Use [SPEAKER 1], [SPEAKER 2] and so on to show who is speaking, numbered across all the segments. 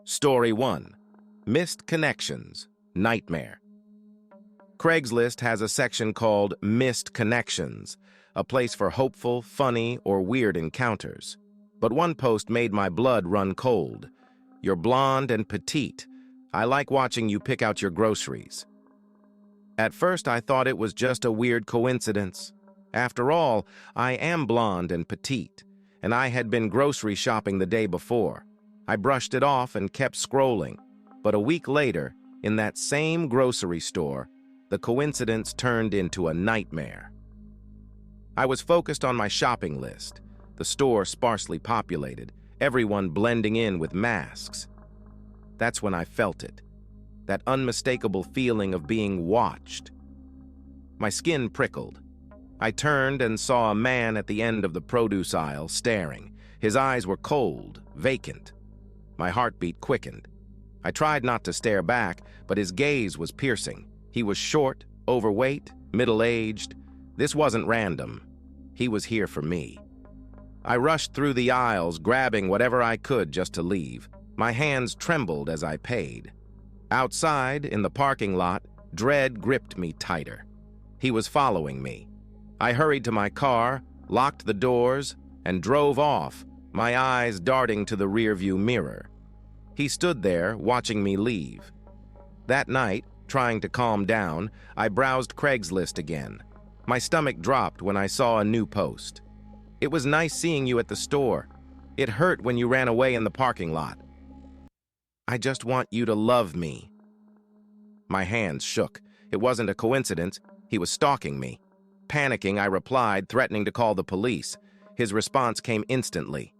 [SPEAKER 1] Story 1. Missed Connections, Nightmare. Craigslist has a section called Missed Connections, a place for hopeful, funny, or weird encounters. But one post made my blood run cold. "You're blonde and petite. I like watching you pick out your groceries." At first, I thought it was just a weird coincidence. After all, I am blonde and petite, and I had been grocery shopping the day before. I brushed it off and kept scrolling, but a week later, in that same grocery store, the coincidence turned into a nightmare. I was focused on my shopping list, the store sparsely populated, everyone blending in with masks. That's when I felt it, that unmistakable feeling of being watched. My skin prickled. I turned and saw a man at the end of the produce aisle staring. His eyes were cold, vacant. My heartbeat quickened. I tried not to stare back, but his gaze was piercing. He was short, overweight, middle-aged. This wasn't random. He was here for me. I rushed through the aisles, grabbing whatever I could just to leave. My hands trembled as I paid. Outside, in the parking lot, dread gripped me tighter. He was following me. I hurried to my car, locked the doors, and drove off, my eyes darting to the rearview mirror. He stood there, watching me leave. That night, trying to calm down, I browsed Craigslist again. My stomach dropped when I saw a new post. "It was nice seeing you at the store. It hurt when you ran away in the parking lot. I just want you to love me." My hands shook. It wasn't a coincidence. He was stalking me. Panicking, I replied, threatening to call the police. His response came instantly.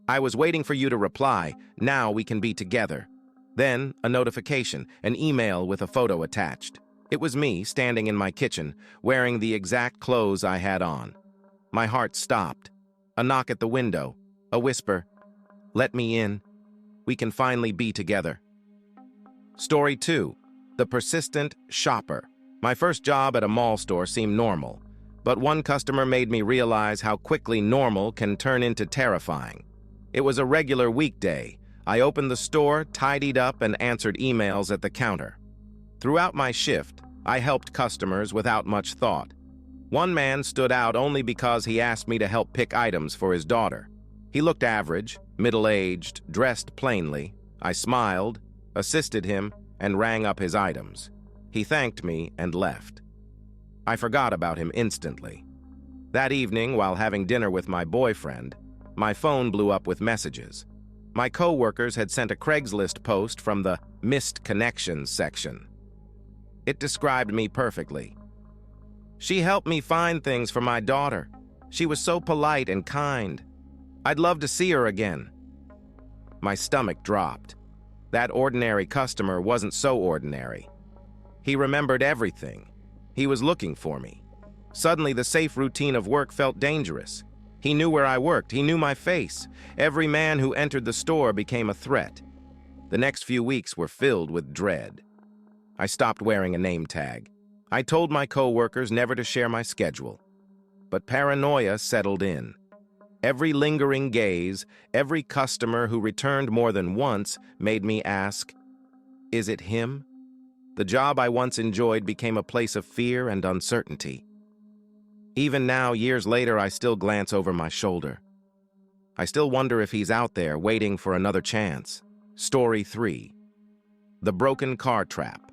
[SPEAKER 1] "I was waiting for you to reply. Now we can be together." Then, a notification, an email with a photo attached. It was me, standing in my kitchen, wearing the exact clothes I had on. My heart stopped. A knock at the window. A whisper. "Let me in. We can finally be together." Story 2. The Persistent Shopper. My first job at a mall store seemed normal, but one customer made me realize how quickly normal can turn into terrifying. It was a regular weekday. I opened the store, tidied up, and answered emails at the counter. Throughout my shift, I helped customers without much thought. One man stood out only because he asked me to help pick items for his daughter. He looked average, middle-aged, dressed plainly. I smiled, assisted him, and rang up his items. He thanked me and left. I forgot about him instantly. That evening, while having dinner with my boyfriend, my phone blew up with messages. My co-workers had sent a Craigslist post from the Missed Connections section. It described me perfectly. "She helped me find things for my daughter. She was so polite and kind. I'd love to see her again." My stomach dropped. That ordinary customer wasn't so ordinary. He remembered everything. He was looking for me. Suddenly, the safe routine of work felt dangerous. He knew where I worked. He knew my face. Every man who entered the store became a threat. The next few weeks were filled with dread. I stopped wearing a name tag. I told my co-workers never to share my schedule. But paranoia settled in. Every lingering gaze, every customer who returned more than once made me ask, "Is it him?" The job I once enjoyed became a place of fear and uncertainty. Even now, years later, I still glance over my shoulder. I still wonder if he's out there waiting for another chance. Story 3. The Broken Car Trap.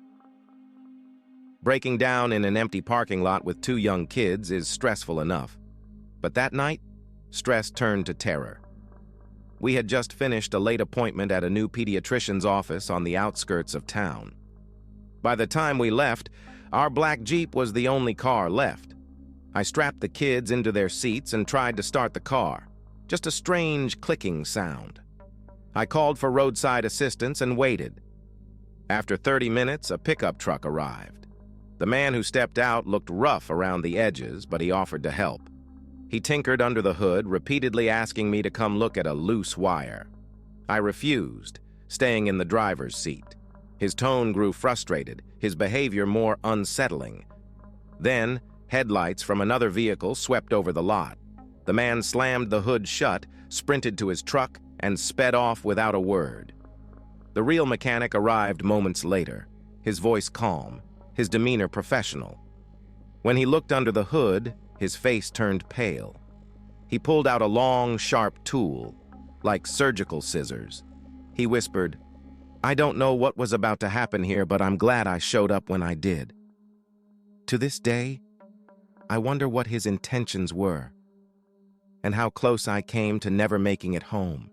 [SPEAKER 1] Breaking down in an empty parking lot with 2 young kids is stressful enough. But that night, stress turned to terror. We had just finished a late appointment at a new pediatrician's office on the outskirts of town. By the time we left, our black Jeep was the only car left. I strapped the kids into their seats and tried to start the car. Just a strange clicking sound. I called for roadside assistance and waited. After 30 minutes, a pickup truck arrived. The man who stepped out looked rough around the edges, but he offered to help. He tinkered under the hood, repeatedly asking me to come look at a loose wire. I refused, staying in the driver's seat. His tone grew frustrated, his behavior more unsettling. Then, headlights from another vehicle swept over the lot. The man slammed the hood shut, sprinted to his truck, and sped off without a word. The real mechanic arrived moments later, his voice calm, his demeanor professional. When he looked under the hood, his face turned pale. He pulled out a long, sharp tool, like surgical scissors. He whispered, "I don't know what was about to happen here, but I'm glad I showed up when I did." To this day, I wonder what his intentions were, and how close I came to never making it home.